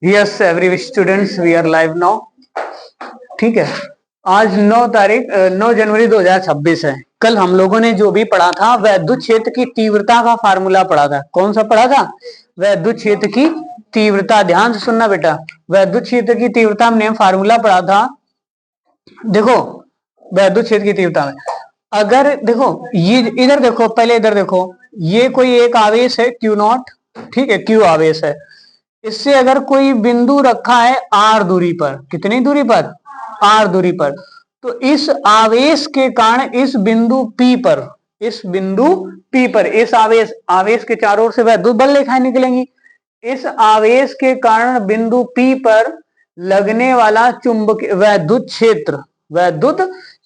Yes every students we are live now. ठीक है, आज 9 जनवरी 2026 है। कल हम लोगों ने जो भी पढ़ा था वैद्युत क्षेत्र की तीव्रता का फार्मूला पढ़ा था। कौन सा पढ़ा था? वैद्युत क्षेत्र की तीव्रता। ध्यान से सुनना बेटा, वैद्युत क्षेत्र की तीव्रता हमने फार्मूला पढ़ा था। देखो वैद्युत क्षेत्र की तीव्रता में अगर देखो ये इधर देखो, पहले इधर देखो, ये कोई एक आवेश है Q नॉट, ठीक है, Q आवेश है। इससे अगर कोई बिंदु रखा है R दूरी पर, कितनी दूरी पर? R दूरी पर, तो इस आवेश के कारण इस बिंदु P पर, इस बिंदु P पर इस आवेश के चारों ओर से वैद्युत बल रेखाएं निकलेंगी। इस आवेश के कारण बिंदु P पर लगने वाला चुंबकीय वैद्युत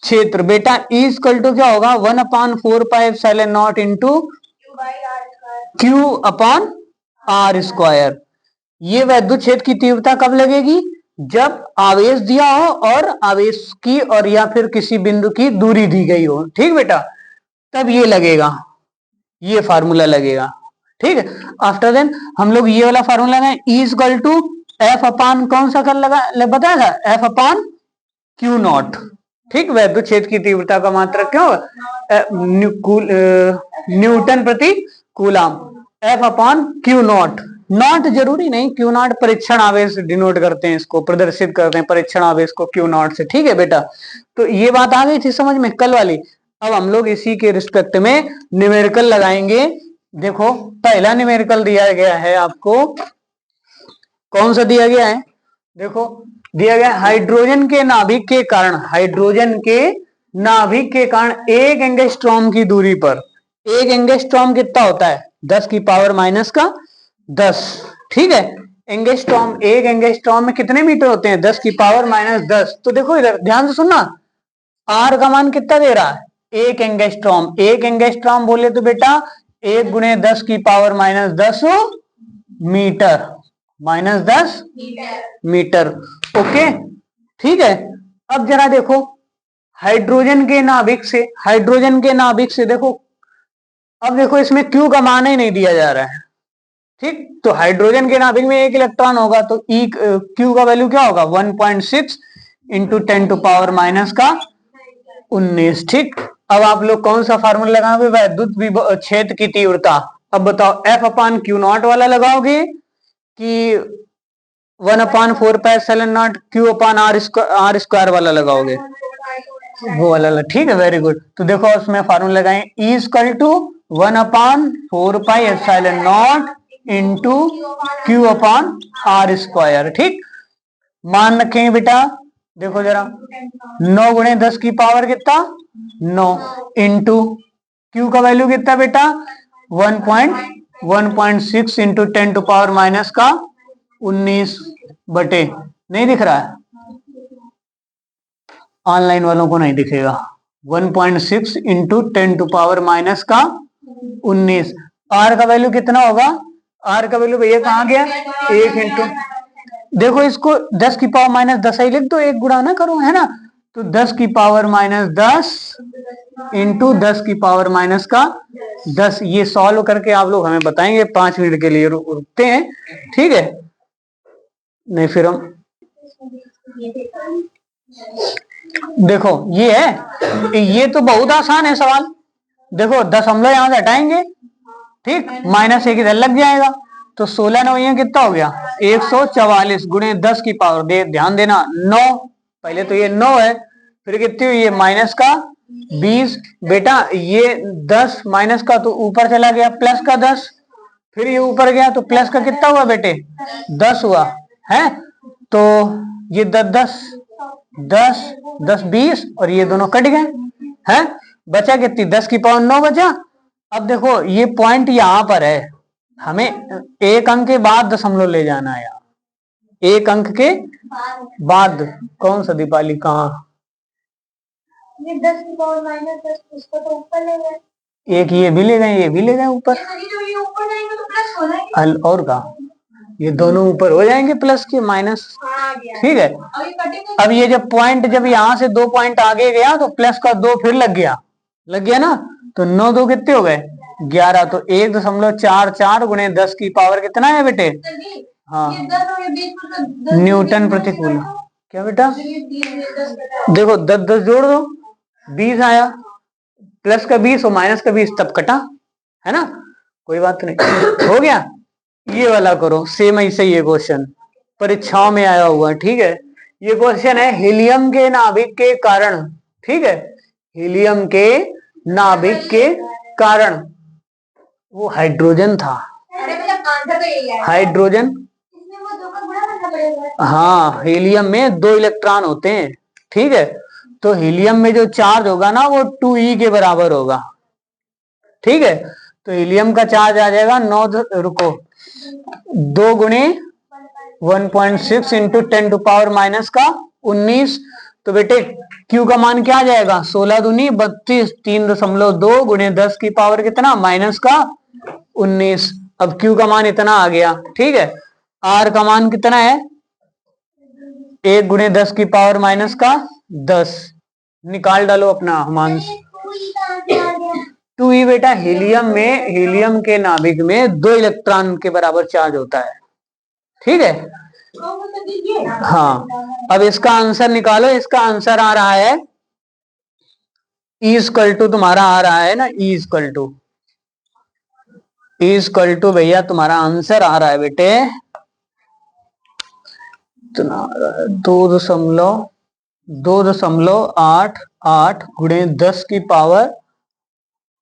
क्षेत्र बेटा इक्वल टू क्या होगा? 1/4πε0 इंटू Q/R²। ये वैद्युत क्षेत्र की तीव्रता कब लगेगी? जब आवेश दिया हो और आवेश की और या फिर किसी बिंदु की दूरी दी गई हो। ठीक बेटा, तब ये लगेगा, ये फार्मूला लगेगा। ठीक है, आफ्टर देन हम लोग ये वाला फार्मूला लगाए, इक्वल टू F अपान कौन सा कर लगा बताया था? F upon Q not. ठीक, वैद्युत क्षेत्र की तीव्रता का मात्रक क्या होगा? न्यूटन प्रति coulomb. F upon Q not. Not जरूरी नहीं, Q नॉट परीक्षण आवेश डिनोट करते हैं, इसको प्रदर्शित करते हैं परीक्षण आवेश को Q नॉट से। ठीक है बेटा, तो ये बात आ गई थी समझ में कल वाली। अब हम लोग इसी के रिस्पेक्ट में न्यूमेरिकल लगाएंगे। देखो पहला न्यूमेरिकल दिया गया है आपको, कौन सा दिया गया है? देखो दिया गया हाइड्रोजन के नाभिक के कारण, हाइड्रोजन के नाभिक के कारण एक एंगस्ट्रॉम की दूरी पर, एक एंगस्ट्रॉम कितना होता है? 10 की पावर माइनस का 10। ठीक है, एंगस्ट्रॉम, एक एंगस्ट्रॉम में कितने मीटर होते हैं? 10 की पावर माइनस 10। तो देखो इधर ध्यान से सुनना, आर का मान कितना दे रहा है? एक एंगस्ट्रॉम। एक एंगस्ट्रॉम बोले तो बेटा 1 गुणे 10 की power minus 10 metre, minus 10 metre. Okay, ठीक है। अब जरा देखो हाइड्रोजन के नाभिक से, हाइड्रोजन के नाभिक से देखो, अब देखो इसमें Q का मान ही नहीं दिया जा रहा है। ठीक, तो हाइड्रोजन के नाभिक में एक इलेक्ट्रॉन होगा तो Q का वैल्यू क्या होगा? 1.6 इंटू 10 टू पावर माइनस का 19। ठीक, अब आप लोग कौन सा फार्मूला लगाओगे? वैद्युत क्षेत्र की तीव्रता। अब बताओ F अपान Q नॉट वाला लगाओगे कि 1/4πε0 Q/R² वाला लगाओगे? वो वाला। ठीक है, वेरी गुड। तो देखो उसमें फार्मूला लगाएं, इक्वल टू 1/4πε0 इंटू Q/R²। ठीक, मान रखेंगे बेटा। देखो जरा 9 गुणे 10 की पावर कितना? 9 इंटू Q का वैल्यू कितना बेटा? 1.6 इंटू 10 टू पावर माइनस का 19 बटे, नहीं दिख रहा है ऑनलाइन वालों को? नहीं दिखेगा। 1.6 इंटू 10 टू पावर माइनस का 19। आर का वैल्यू कितना होगा? आर का वैल्यू भैया कहाँ गया? 1 इंटू, देखो इसको 10 की पावर माइनस 10 ही लिख दो, एक गुणा ना करो, है ना? तो 10 की पावर माइनस 10 इंटू 10 की पावर माइनस का 10। ये सॉल्व करके आप लोग हमें बताएंगे। 5 मिनट के लिए रुकते हैं, ठीक है? नहीं फिर हम देखो ये है, ये तो बहुत आसान है सवाल। देखो दशमलव यहां से हटाएंगे, ठीक, माइनस 1 इधर लग जाएगा, तो 16 9 ये कितना हो गया? 144 गुणे 10 की पावर, ध्यान देना 9, पहले तो ये 9 है, फिर कितनी हुई? ये माइनस का 20 बेटा, ये 10 माइनस का तो ऊपर चला गया प्लस का 10, फिर ये ऊपर गया तो प्लस का कितना हुआ बेटे? 10 हुआ है। तो ये 10 10 10 20 और ये दोनों कट गए हैं, बचा कितनी? 10 की पावर 9 बचा। अब देखो ये पॉइंट यहां पर है, हमें एक अंक के बाद दशमलव ले जाना है यार, एक अंक के बाद। कौन सा दीपाली? कहाँ? 10 की पावर माइनस 10, इसको तो ऊपर ले गए, एक ये भी ले गए, ये भी ले गए ऊपर, ये ऊपर जाएंगे तो प्लस हो जाएंगे, और का ये दोनों ऊपर हो जाएंगे प्लस के माइनस। ठीक है, अब ये जब पॉइंट, जब यहां से 2 पॉइंट आगे गया तो प्लस का 2 फिर लग गया ना, तो 9 2 कितने हो गए? 11। तो 1.44 गुणे 10 की पावर कितना है बेटे? हाँ, न्यूटन प्रतिकूल। क्या बेटा? देखो 10 10 जोड़ दो, 20 आया, प्लस का 20 और माइनस का 20 तब कटा, है ना, कोई बात नहीं। हो गया। ये वाला करो सेम ऐसे ही, ये क्वेश्चन परीक्षाओं में आया हुआ है, ठीक है। ये क्वेश्चन है हीलियम के नाभिक के कारण, ठीक है, हीलियम के नाभिक के कारण, वो हाइड्रोजन था, हाइड्रोजन। हाँ, हीलियम में 2 इलेक्ट्रॉन होते हैं, ठीक है, तो हीलियम में जो चार्ज होगा ना वो 2e के बराबर होगा, ठीक है। तो हीलियम का चार्ज आ जाएगा 9, रुको, 2 गुणे 1.6 इंटू 10⁻⁻19। तो बेटे Q का मान क्या आ जाएगा? 16 दूनी 32, 3.2 गुणे 10 की पावर कितना, -19। अब Q का मान इतना आ गया, ठीक है। R का मान कितना है? 1 गुणे 10 की पावर -10। निकाल डालो अपना हमांस। 2e बेटा हीलियम में, हीलियम के नाभिक में 2 इलेक्ट्रॉन के बराबर चार्ज होता है, ठीक है। हाँ, अब इसका आंसर निकालो। इसका आंसर आ रहा है E= तुम्हारा आ रहा है ना, E= भैया तुम्हारा आंसर आ रहा है बेटे 2.88 गुणे 10 की पावर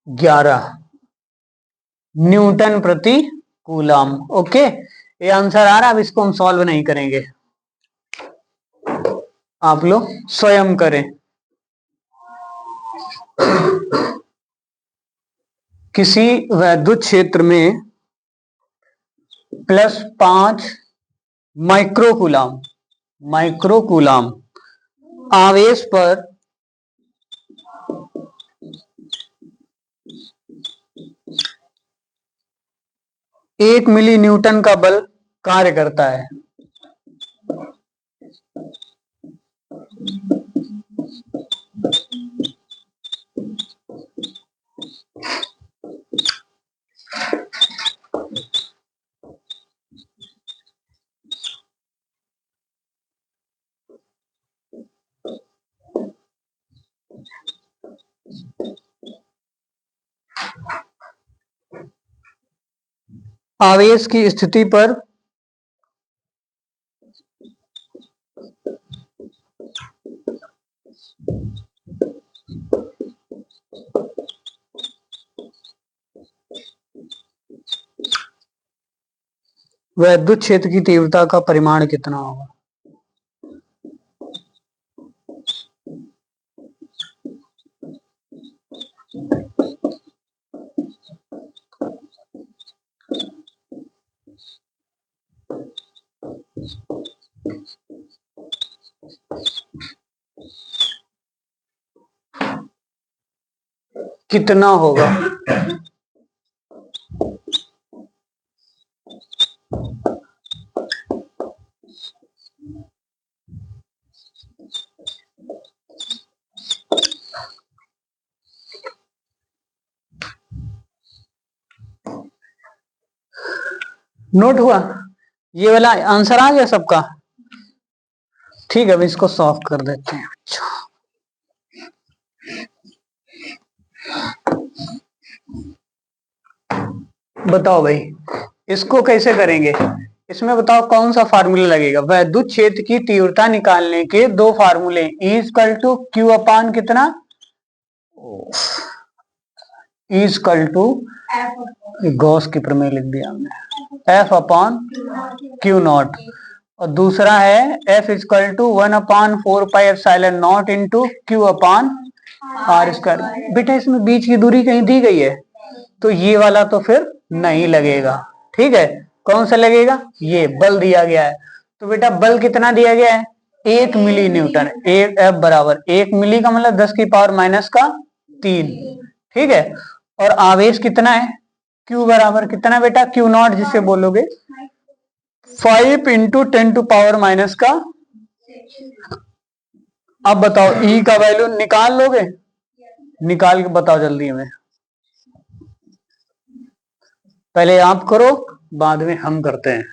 11 न्यूटन प्रति कूलम। ओके, ये आंसर आ रहा है। अब इसको हम सॉल्व नहीं करेंगे, आप लोग स्वयं करें। किसी वैद्युत क्षेत्र में +5 माइक्रोकूलम आवेश पर 1 मिली न्यूटन का बल कार्य करता है। आवेश की स्थिति पर वैद्युत क्षेत्र की तीव्रता का परिमाण कितना होगा? कितना होगा? नोट हुआ? ये वाला आंसर आ गया सबका? ठीक है, अब इसको सॉल्व कर देते हैं। बताओ भाई, इसको कैसे करेंगे? इसमें बताओ कौन सा फार्मूला लगेगा? वैद्युत क्षेत्र की तीव्रता निकालने के 2 फार्मूले, E=Q कितना, E= गॉस की प्रमेय लिख दिया हमने, F/Q0। और दूसरा है F=1/4πε0 Q/r²। बेटा इसमें बीच की दूरी कहीं दी गई है, तो ये वाला तो फिर नहीं लगेगा, ठीक है। कौन सा लगेगा? ये बल दिया गया है, तो बेटा बल कितना दिया गया है? 1 मिली न्यूटन। F बराबर 1 मिली का मतलब 10 की पावर -3, ठीक है। और आवेश कितना है? Q बराबर कितना बेटा? Q0 जिसे बोलोगे 5 इंटू 10⁻⁻। अब बताओ E का वैल्यू निकाल लोगे? निकाल के बताओ जल्दी हमें। पहले आप करो, बाद में हम करते हैं।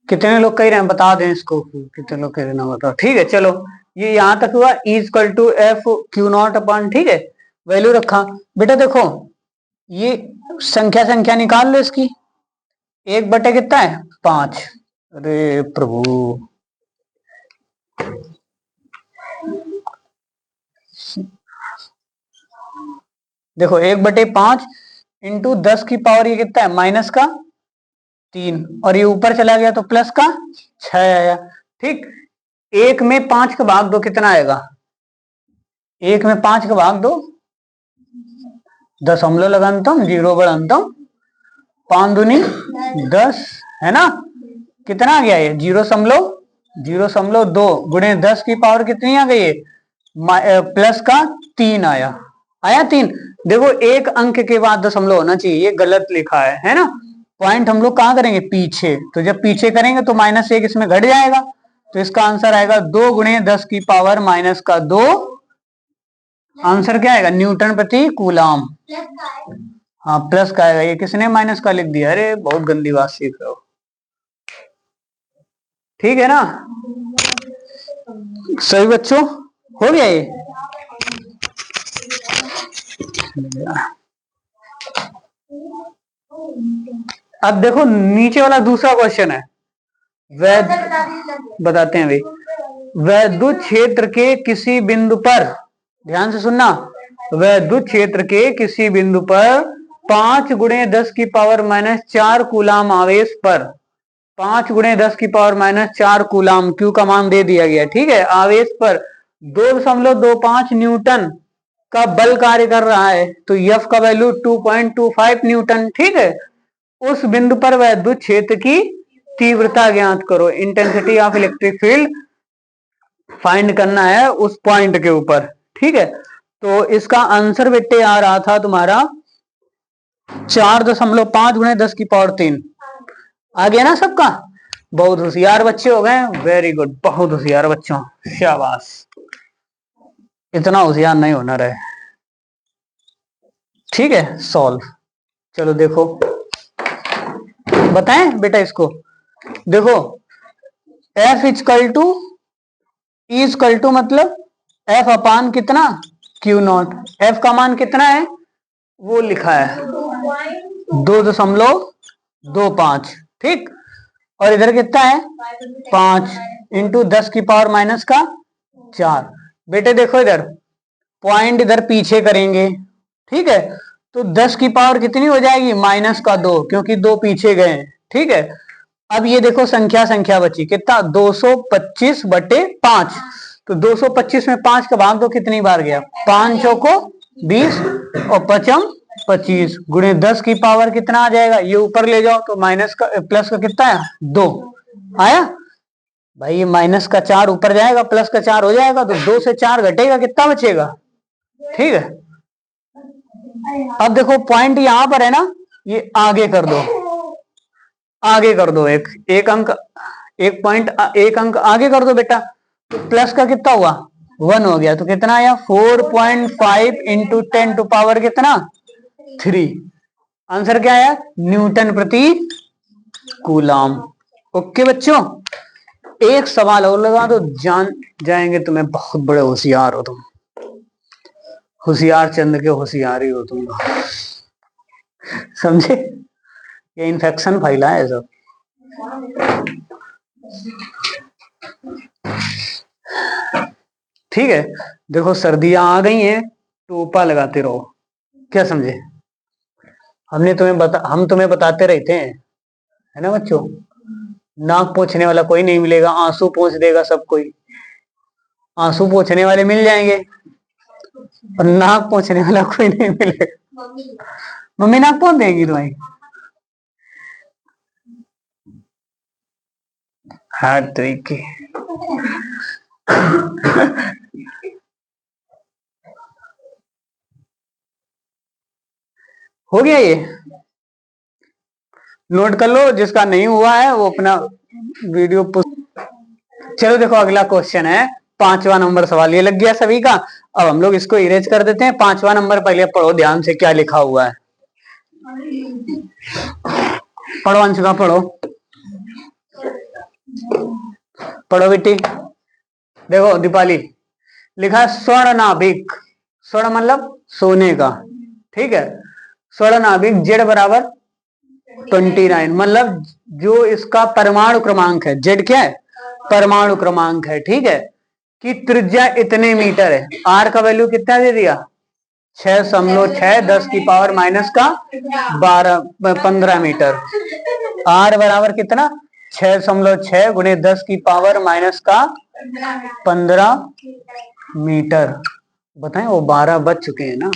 कितने लोग कह रहे हैं बता दें इसको, कितने लोग कह रहे हैं ना बताओ। ठीक है चलो, ये यहां तक हुआ equal to F Q naught upon. ठीक है, वैल्यू रखा। बेटा देखो ये संख्या संख्या निकाल लो इसकी, 1 बटे कितना है 5। अरे प्रभु, देखो 1/5 इंटू 10 की पावर ये कितना है -3, और ये ऊपर चला गया तो +6 आया। ठीक, 1 में 5 का भाग दो कितना आएगा, 1 में 5 का भाग दो, दशमलव लगान्तम 0 बढ़ान्तम 5 दूनी 10 है ना, कितना आ गया ये 0.02 गुणे 10 की पावर कितनी आ गई है +3 आया 3। देखो एक अंक के बाद दशमलव होना चाहिए, ये गलत लिखा है ना। पॉइंट हम लोग कहाँ करेंगे पीछे, तो जब पीछे करेंगे तो -1 इसमें घट जाएगा, तो इसका आंसर आएगा 2 गुणे 10 की पावर -2। आंसर क्या आएगा न्यूटन प्रति कूलाम। हाँ प्लस का आएगा, ये किसने माइनस का लिख दिया, अरे बहुत गंदी बात सीख रहे हो। ठीक है ना सभी बच्चों, हो गया ये। अब देखो नीचे वाला दूसरा क्वेश्चन है, बताते हैं भाई, वैद्युत क्षेत्र के किसी बिंदु पर, ध्यान से सुनना, वैद्युत क्षेत्र के किसी बिंदु पर 5 गुणे 10 की पावर -4 कूलाम आवेश पर 5 गुणे 10 की पावर -4 कूलाम क्यू का मान दे दिया गया। ठीक है, आवेश पर 2.25 न्यूटन का बल कार्य कर रहा है, तो एफ का वैल्यू 2.25 न्यूटन। ठीक है, उस बिंदु पर वैद्युत क्षेत्र की तीव्रता ज्ञात करो, intensity of electric field find करना है उस पॉइंट के ऊपर। ठीक है, तो इसका आंसर बेटे आ रहा था तुम्हारा 4.5 गुणे 10 की पावर 3। आ गया ना सबका, बहुत होशियार बच्चे हो गए, वेरी गुड, बहुत होशियार बच्चों, शाबाश, इतना होशियार नहीं होना रहे। ठीक है सॉल्व, चलो देखो बताएं बेटा इसको, देखो F इक्वल टू मतलब F अपान कितना Q0, F का मान कितना है वो लिखा है 2.25। ठीक, और इधर कितना है 5 इंटू 10 की पावर -4। बेटे देखो इधर पॉइंट इधर पीछे करेंगे। ठीक है, तो 10 की पावर कितनी हो जाएगी -2, क्योंकि 2 पीछे गए। ठीक है, अब ये देखो संख्या संख्या बची कितना 225/5, तो 225 में 5 का भाग दो कितनी बार गया, 5 चौको 20 और 5 25 गुणे 10 की पावर कितना आ जाएगा, ये ऊपर ले जाओ तो माइनस का प्लस का कितना है 2 आया भाई, ये -4 ऊपर जाएगा, +4 हो जाएगा, तो 2 से 4 घटेगा, कितना बचेगा। ठीक है, अब देखो पॉइंट यहां पर है ना, ये आगे कर दो, आगे कर दो, एक अंक, एक पॉइंट एक अंक आगे कर दो बेटा, तो प्लस का कितना हुआ 1 हो गया, तो कितना आया 4.5 इंटू 10 टू पावर कितना 3। आंसर क्या आया न्यूटन प्रति कूलाम। ओके बच्चों, एक सवाल और लगा दो, जान जाएंगे तुम्हें, बहुत बड़े होशियार हो तुम, होशियार चंद के होशियार ही हो तुम, समझे, ये इन्फेक्शन फैला है सब। ठीक है, देखो सर्दियां आ गई हैं, टोपा लगाते रहो, क्या समझे, हम तुम्हें बताते रहते हैं, है ना बच्चों, नाक पोंछने वाला कोई नहीं मिलेगा, आंसू पोंछ देगा सब कोई, आंसू पोंछने वाले मिल जाएंगे और नाक पोंछने वाला कोई नहीं मिलेगा। मम्मी नाक पोंछ देंगी तुम्हारी, हर तरीके हो गया, ये नोट कर लो, जिसका नहीं हुआ है वो अपना वीडियो चलो देखो अगला क्वेश्चन है 5वां नंबर सवाल, ये लग गया सभी का। अब हम लोग इसको इरेज कर देते हैं। 5वां नंबर पहले पढ़ो ध्यान से क्या लिखा हुआ है, पढ़ो अंशुका पढ़ो। पढ़ो बेटी। देखो दीपाली, लिखा है स्वर्ण नाभिक। स्वर्ण मतलब सोने का, ठीक है। स्वर्ण नाभिक जेड बराबर 29, मतलब जो इसका परमाणु क्रमांक है, जेड क्या है, परमाणु क्रमांक है, ठीक है। कि त्रिज्या इतने मीटर है। आर का वैल्यू कितना दे दिया, 6.6 10 की पावर माइनस का 15 मीटर। आर बराबर कितना, 6.6 गुणे 10 की पावर माइनस का 15 मीटर। बताएं, वो 12 बज चुके हैं ना।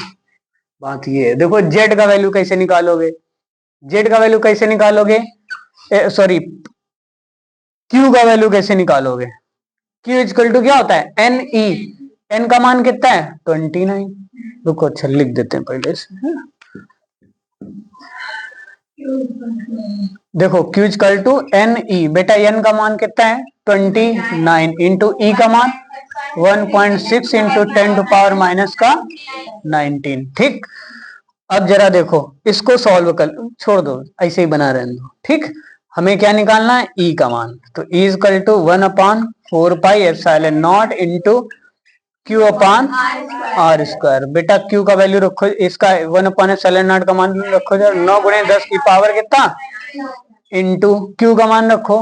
बात ये है, देखो जेड का वैल्यू कैसे निकालोगे, जेड का वैल्यू कैसे निकालोगे, सॉरी क्यू का वैल्यू कैसे निकालोगे। क्यू इजकल टू क्या होता है, एन ई। एन का मान कितना है, 29। रुको अच्छा लिख देते हैं पहले से। देखो Q is equal to N E, बेटा एन का मान कितना है 29 इंटू ई का मान 1.6 इंटू 10 टू पावर माइनस का 19, ठीक। अब जरा देखो इसको सॉल्व कर, छोड़ दो ऐसे ही बना रहने दो, ठीक। हमें क्या निकालना है, ई का मान। तो E equal to 1/4 pi epsilon naught into Q upon R square. बेटा क्यू का वैल्यू रखो, इसका 1/एप्सिलॉन नॉट का मान रखो जरा, 9 गुणे 10 की पावर कितना, इंटू क्यू का मान रखो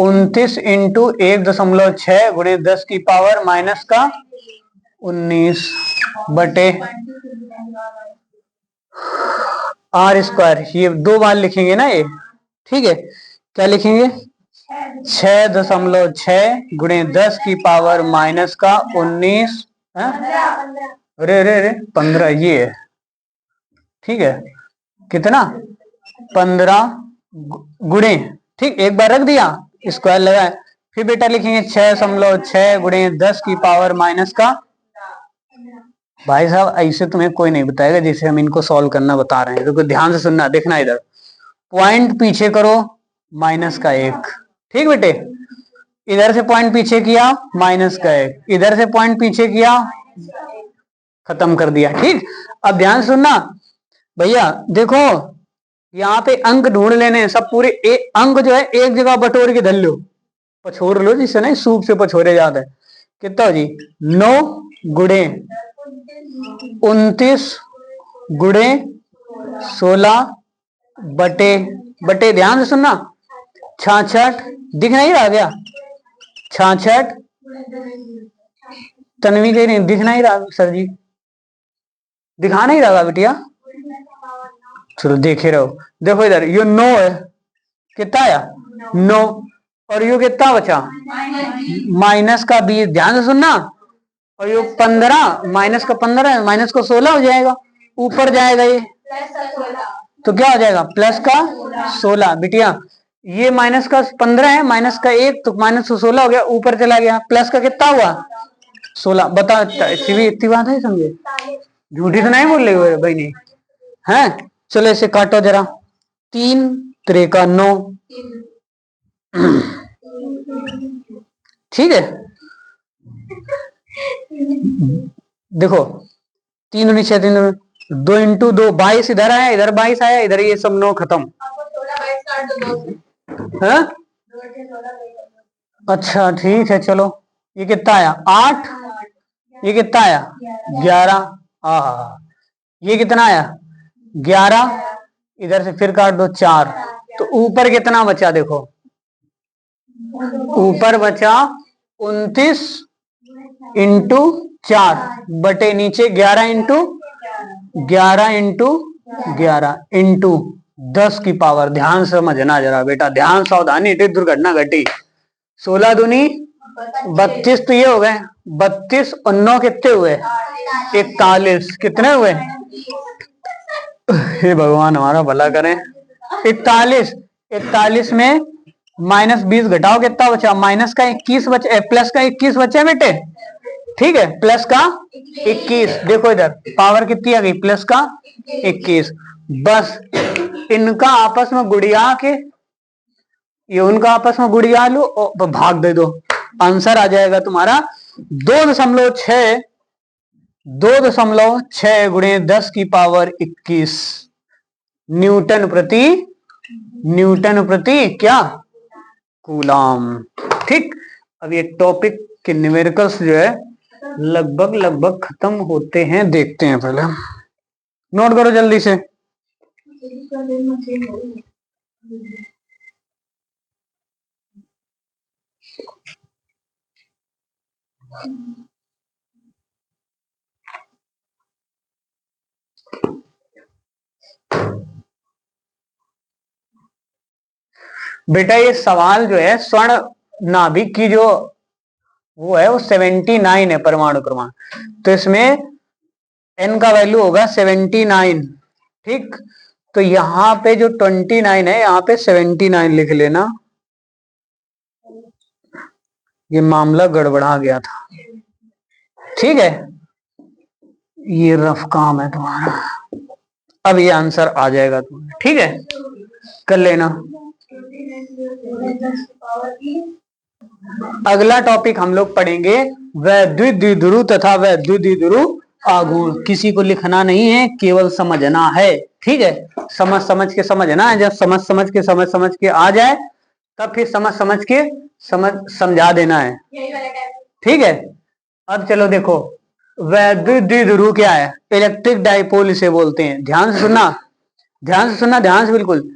29 इंटू 1.6 गुणे 10 की पावर माइनस का 19 बटे आर स्क्वायर। ये 2 बार लिखेंगे ना ये, ठीक है। क्या लिखेंगे, 6.6 गुणे 10 की पावर माइनस का 19, अरे अरे अरे 15 ये है, ठीक है। कितना, 15 गुणे, ठीक। एक बार रख दिया, स्क्वायर लगाए, फिर बेटा लिखेंगे 6.6 गुणे 10 की पावर माइनस का। भाई साहब ऐसे तुम्हें कोई नहीं बताएगा जैसे हम इनको सॉल्व करना बता रहे हैं। तो ध्यान से सुनना, देखना इधर, पॉइंट पीछे करो माइनस का 1, ठीक बेटे। इधर से पॉइंट पीछे किया माइनस का 1, इधर से पॉइंट पीछे किया, खत्म कर दिया, ठीक। अब ध्यान सुनना भैया, देखो यहाँ पे अंक ढूंढ लेने हैं सब पूरे। अंक जो है एक जगह बटोर के धर लो, पछोड़ लो, जिससे नहीं सूप से पछोड़े जाते हैं। कितना हो जी, 9 गुणे 29 गुणे 16 बटे बटे, ध्यान से सुनना, 66। दिख नहीं रहा क्या, 66। तन्वी कह रही दिख नहीं रहा सर जी, दिखा नहीं रहा बिटिया, चलो देखे रहो। देखो इधर ये 9 है, कितना आया 9, और ये कितना बचा माइनस का 20, ध्यान से सुनना। और ये 15 माइनस का 15 माइनस का 16 हो जाएगा, ऊपर जाएगा ये तो क्या हो जाएगा प्लस का 16। बिटिया ये माइनस का 15 है, माइनस का 1 तो माइनस का 16 हो गया, ऊपर चला गया, प्लस का कितना हुआ 16। बता इतनी बात है, समझे, झूठी तो नहीं बोल रही भाई नहीं है। चलो इसे काटो जरा, 3 3 9, ठीक है। देखो 3 9 6 3 2 इंटू 2 22, इधर आया, इधर 22 आया, इधर ये सब 9 खत्म है। अच्छा ठीक है, चलो ये कितना आया 8, ये कितना आया 11, ये कितना आया 11, इधर से फिर काट दो 4, तो ऊपर कितना बचा, देखो ऊपर बचा 29 इंटू 4 बटे नीचे 11 इंटू 11 इंटू 10 की पावर। ध्यान से समझना जरा बेटा, ध्यान सावधानी, दुर्घटना घटी। 16 दूनी 32, तो ये हो गए 32 और 9 कितने हुए 41, कितने हुए, हे भगवान हमारा भला करें, 41 में माइनस 20 घटाओ, कितना बचा माइनस का 21 बचे, प्लस का 21 बचे बेटे, ठीक है, प्लस का 21। देखो इधर पावर कितनी आ गई, प्लस का 21। बस इनका आपस में गुड़िया के, ये उनका आपस में गुड़िया लो और भाग दे दो, आंसर आ जाएगा तुम्हारा 2.6 गुणे 10 की पावर 21 न्यूटन प्रति क्या कूलाम। ठीक, अब ये टॉपिक के न्यूमेरिकल्स जो है लगभग लगभग खत्म होते हैं, देखते हैं पहले, नोट करो जल्दी से। बेटा ये सवाल जो है स्वर्ण नाभिक की जो वो है वो 79 है परमाणु क्रमांक, तो इसमें n का वैल्यू होगा 79। ठीक, तो यहाँ पे जो 29 है यहाँ पे 79 लिख लेना, ये मामला गड़बड़ा गया था। ठीक है, ये रफ काम है तुम्हारा, अब ये आंसर आ जाएगा तुम्हारा। ठीक है, कर लेना। अगला टॉपिक हम लोग पढ़ेंगे वैद्युत द्विध्रुव तथा वैद्युत द्विध्रुव आघूर्ण। किसी को लिखना नहीं है, केवल समझना है। ठीक है, समझ समझ के समझना है, जब समझ के आ जाए तब फिर समझ के समझा देना है। ठीक है, अब चलो देखो, वैद्युत द्विध्रुव क्या है? इलेक्ट्रिक डाइपोल इसे बोलते हैं। ध्यान से सुनना, ध्यान से बिल्कुल।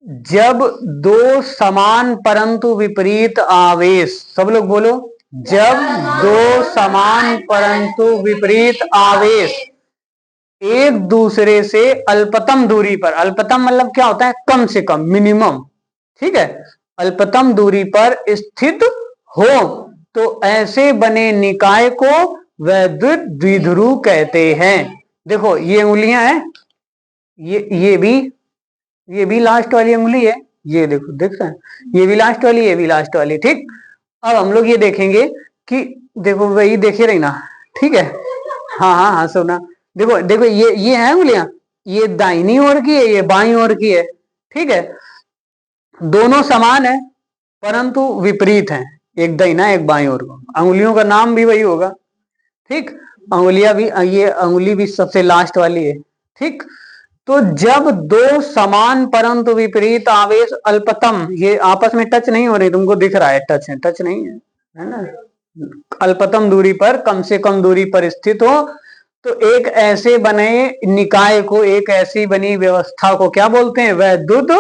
जब दो समान परंतु विपरीत आवेश, सब लोग बोलो, जब दो समान परंतु विपरीत आवेश एक दूसरे से अल्पतम दूरी पर, अल्पतम मतलब क्या होता है? कम से कम, मिनिमम। ठीक है, अल्पतम दूरी पर स्थित हो तो ऐसे बने निकाय को वैद्युत द्विध्रुव कहते हैं। देखो ये उंगलियां हैं, ये भी लास्ट वाली उंगली है, ये देखो, दिख रहा है, ये भी लास्ट वाली, ये भी लास्ट वाली। ठीक, अब हम लोग ये देखेंगे कि देखो वही देखे रही ना। ठीक है, हाँ सुना, देखो देखो ये है उंगलियां, ये दाहिनी ओर की है, ये बाईं ओर की है। ठीक है, दोनों समान है परंतु विपरीत हैं, एक दाहिना एक बाईं ओर को। अंगुलियों का नाम भी वही होगा। ठीक, अंगुलियां भी, ये अंगुली भी सबसे लास्ट वाली है। ठीक, तो जब दो समान परंतु विपरीत आवेश अल्पतम, ये आपस में टच नहीं हो रही, तुमको दिख रहा है टच है, टच नहीं है ना, अल्पतम दूरी पर, कम से कम दूरी पर स्थित हो तो एक ऐसे बने निकाय को, एक ऐसी बनी व्यवस्था को क्या बोलते हैं? वैद्युत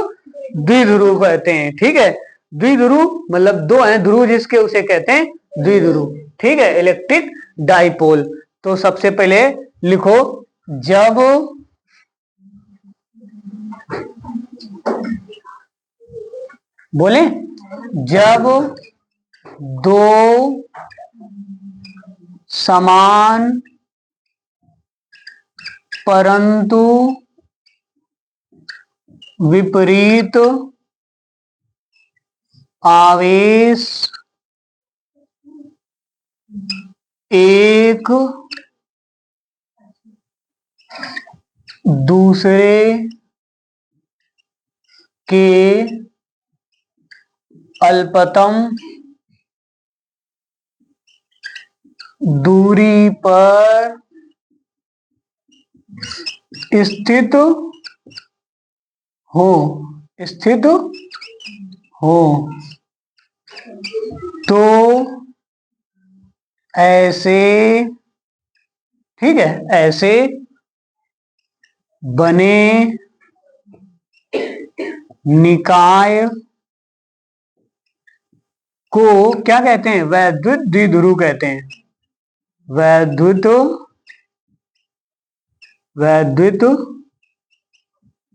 द्विध्रुव कहते हैं। ठीक है, द्विध्रुव मतलब दो हैं, ध्रुव जिसके उसे कहते हैं द्विध्रुव। ठीक है, इलेक्ट्रिक डाइपोल। तो सबसे पहले लिखो, जब बोले, जब दो समान परंतु विपरीत आवेश एक दूसरे के अल्पतम दूरी पर स्थित हो तो ऐसे, ठीक है, ऐसे बने निकाय को क्या कहते हैं? वैद्युत द्विध्रुव कहते हैं। वैद्युत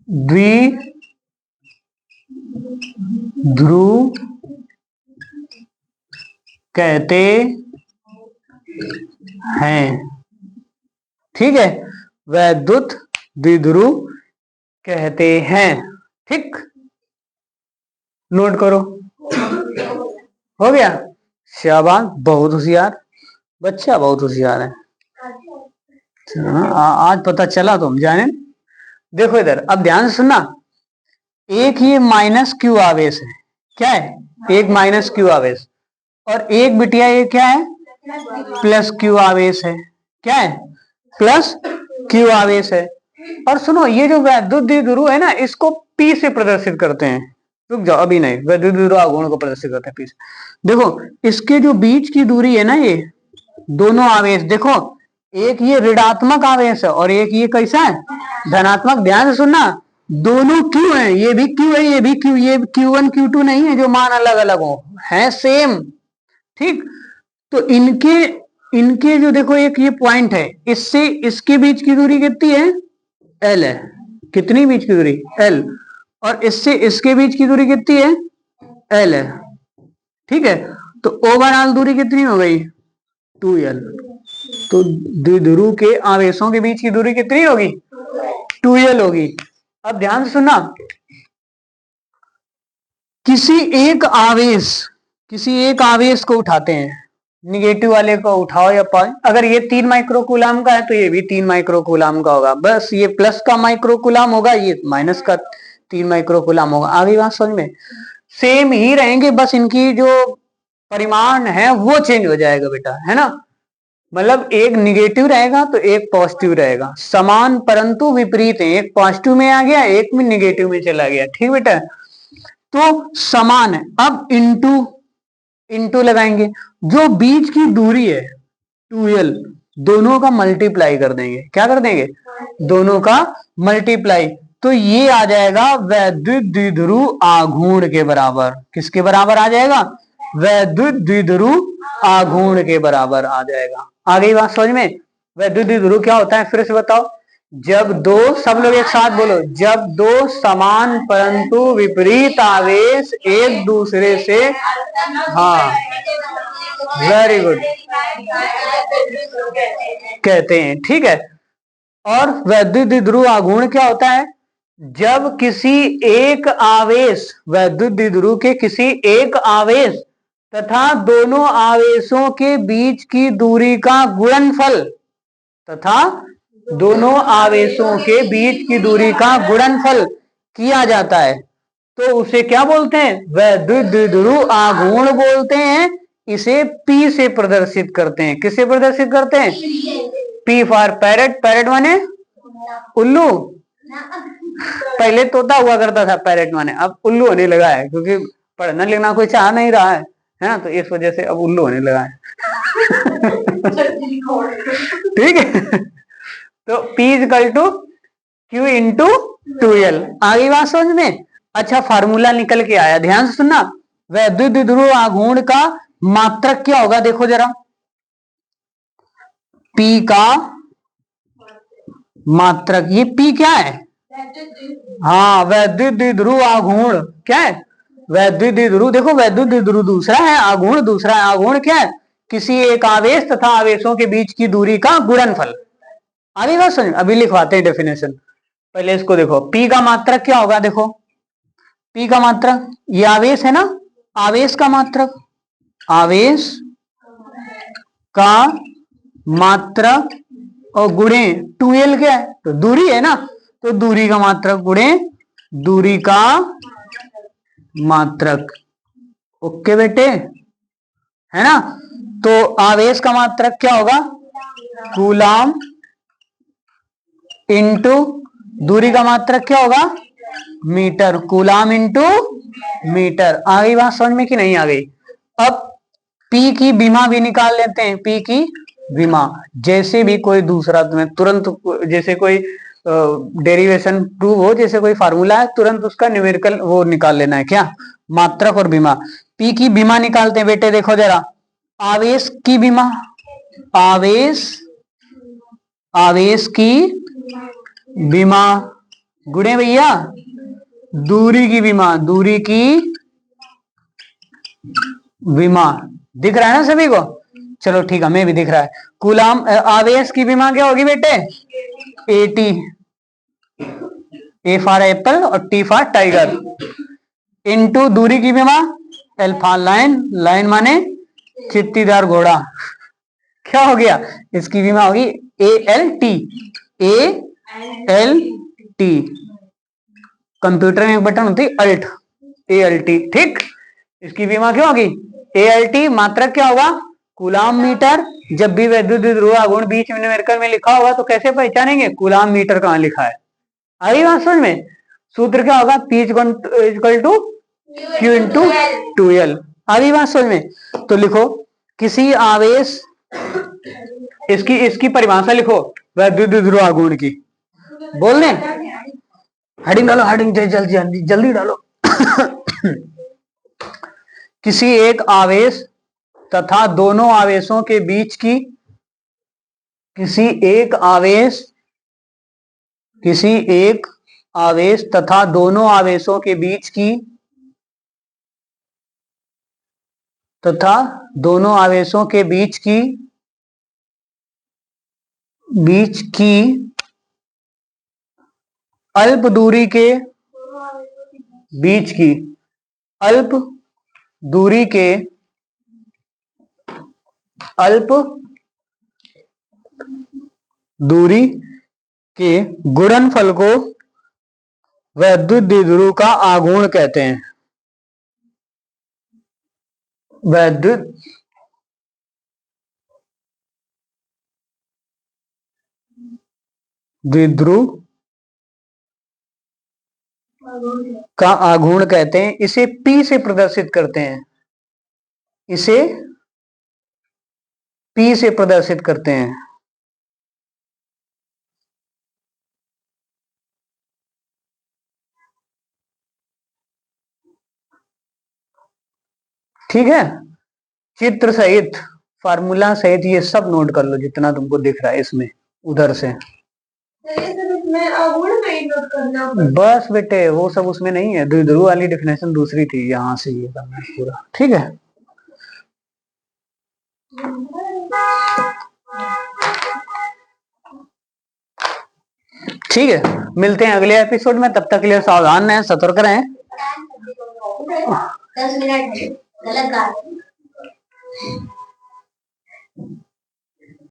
द्विध्रुव कहते हैं। ठीक है, वैद्युत द्विध्रुव कहते हैं। ठीक, नोट करो, हो गया? शाबाश, बहुत होशियार बच्चा, बहुत होशियार है। आज पता चला तुम जाने। देखो इधर, अब ध्यान से सुनना, एक ये माइनस क्यू आवेश है, क्या है? एक माइनस क्यू आवेश, और एक बिटिया ये क्या है? प्लस क्यू आवेश है। क्या है? प्लस क्यू आवेश है। और सुनो, ये जो वैद्युत द्विध्रुव है ना, इसको P से प्रदर्शित करते हैं। रुक जाओ, अभी नहीं, वैद्युत द्विध्रुव आघूर्ण को प्रदर्शित करते हैं पीछे। देखो इसके जो बीच की दूरी है ना, ये दोनों आवेश देखो, एक ये ऋणात्मक आवेश है और एक ये कैसा है, धनात्मक। ध्यान से सुनना, दोनों क्यू है, ये भी क्यू है, ये भी क्यू, ये Q1 Q2 नहीं है जो मान अलग अलग हो, है सेम। ठीक, तो इनके इनके जो देखो एक ये पॉइंट है, इससे इसके बीच की दूरी कितनी है, L है। कितनी बीच की दूरी, L। और इससे इसके बीच की दूरी कितनी है, L है। ठीक है, तो ओवरऑल दूरी कितनी हो गई, 2L। तो द्विध्रुव के आवेशों के बीच की दूरी कितनी होगी, 2L होगी। अब ध्यान से सुनना, किसी एक आवेश को उठाते हैं, निगेटिव वाले को उठाओ या अगर ये 3 माइक्रोकूलम का है तो ये भी 3 माइक्रोकूलम का होगा, बस ये प्लस का माइक्रोकूलम होगा, ये माइनस का 3 माइक्रोकूलम होगा। आगे बात समझ में, सेम ही रहेंगे, बस इनकी जो परिमाण है वो चेंज हो जाएगा बेटा, है ना। मतलब एक निगेटिव रहेगा तो एक पॉजिटिव रहेगा, समान परंतु विपरीत है, एक पॉजिटिव में आ गया, एक में निगेटिव में चला गया। ठीक बेटा, तो समान है। अब इंटू लगाएंगे, जो बीच की दूरी है 2L, दोनों का मल्टीप्लाई कर देंगे। क्या कर देंगे, दोनों का मल्टीप्लाई, तो ये आ जाएगा वैद्युत द्विध्रुव आघूर्ण के बराबर। किसके बराबर आ जाएगा, वैद्युत द्विध्रुव आघूर्ण के बराबर आ जाएगा। आ गई बात समझ में। वैद्युत द्विध्रुव क्या होता है फिर से बताओ, जब दो, सब लोग एक साथ बोलो, जब दो समान परंतु विपरीत आवेश एक दूसरे से, हाँ वेरी गुड, कहते हैं। ठीक है, और वैद्युत द्विध्रुव आघूर्ण क्या होता है, जब किसी एक आवेश, वैद्युत द्विध्रुव के किसी एक आवेश तथा दोनों आवेशों के बीच की दूरी का गुणनफल, तथा दोनों आवेशों के बीच की दूरी का गुणनफल किया जाता है, तो उसे क्या बोलते हैं, वैद्युत द्विध्रुव आघूर्ण बोलते हैं। इसे P से प्रदर्शित करते हैं। किससे प्रदर्शित करते हैं, P फॉर पैरेट। पैरेट माने उल्लू, पहले तोता हुआ करता था पैरेट माने, अब उल्लू होने लगा है, क्योंकि पढ़ना लिखना कोई चाह नहीं रहा है ना, तो इस वजह से अब उल्लू होने लगा है। ठीक है, तो P equal to Q into 2L। आगे बात समझ में। अच्छा, फार्मूला निकल के आया, ध्यान से सुनना, वैद्युत द्विध्रुव आघूर्ण का मात्रक क्या होगा, देखो जरा, P का मात्रक, ये P क्या है, हाँ वैद्युत द्विध्रुव आघूर्ण क्या है, वैद्युत द्विध्रुव। देखो वैद्युत द्विध्रुव दूसरा है, आघूर्ण दूसरा है। आघूर्ण क्या है, किसी एक आवेश तथा आवेशों के बीच की दूरी का गुणनफल। आगे बात समझ, अभी लिखवाते हैं डेफिनेशन, पहले इसको देखो। P का मात्रक क्या होगा, देखो P का मात्रक, ये आवेश है ना, आवेश का मात्रक, आवेश का मात्रक और गुणे 2L क्या है, तो दूरी है ना, तो दूरी का मात्रक गुणे दूरी का मात्रक। ओके बेटे, है ना। तो आवेश का मात्रक क्या होगा, कूलाम, इंटू दूरी का मात्रक क्या होगा, मीटर। Coulomb into metre. आ गई बात समझ में कि नहीं आ गई। अब P की विमा भी निकाल लेते हैं, P की विमा, जैसे भी कोई दूसरा तुम्हें तुरंत, जैसे कोई डेरिवेशन प्रूव हो, जैसे कोई फार्मूला है, तुरंत उसका न्यूमेरिकल वो निकाल लेना है, क्या, मात्रक और विमा। P की विमा निकालते हैं बेटे, देखो जरा, आवेश की विमा, आवेश की विमा गुणे भैया दूरी की विमा, दूरी की विमा। दिख रहा है ना सभी को, चलो ठीक है, हमें भी दिख रहा है। कूलाम, आवेश की विमा क्या होगी बेटे, AT, A फॉर एप्पल और T फॉर टाइगर, इंटू दूरी की विमा, L फॉर लाइन, लाइन माने चित्तीदार घोड़ा। क्या हो गया, इसकी विमा होगी ALT, ALT। कंप्यूटर में एक बटन होती है अल्ट, ALT। ठीक, इसकी विमा क्या होगी ALT। मात्रक क्या होगा, कूलाम मीटर। जब भी वैद्युत द्विध्रुव आघूर्ण बीच में न्यूमेरिकल में लिखा होगा तो कैसे पहचानेंगे, कूलाम मीटर कहां लिखा है। आई बात समझ में। सूत्र क्या होगा, P equal to Q into 2L। आगे बात समझ में। तो लिखो किसी आवेश, इसकी परिभाषा लिखो वैद्युत द्विध्रुव आघूर्ण की। बोल दें, हेडिंग डालो, हेडिंग जल्दी जल्दी जल्दी डालो। किसी एक आवेश तथा दोनों आवेशों के बीच की, किसी एक आवेश तथा दोनों आवेशों के बीच की, तथा दोनों आवेशों के बीच की अल्प दूरी के, बीच की अल्प दूरी के, अल्प दूरी के गुणनफल को वैद्युत द्विध्रुव का आघूर्ण कहते हैं। वैद्युत द्विध्रुव का आघूर्ण कहते हैं। इसे P से प्रदर्शित करते हैं, इसे P से प्रदर्शित करते हैं। ठीक है, चित्र सहित, फार्मूला सहित ये सब नोट कर लो जितना तुमको दिख रहा है इसमें उधर से। बस बेटे वो सब उसमें नहीं है, द्विध्रुव वाली डेफिनेशन दूसरी थी, यहाँ से ये करना है पूरा। ठीक है, ठीक है, मिलते हैं अगले एपिसोड में। तब तक के लिए सावधान रहें, सतर्क रहें। 10 मिनट गलत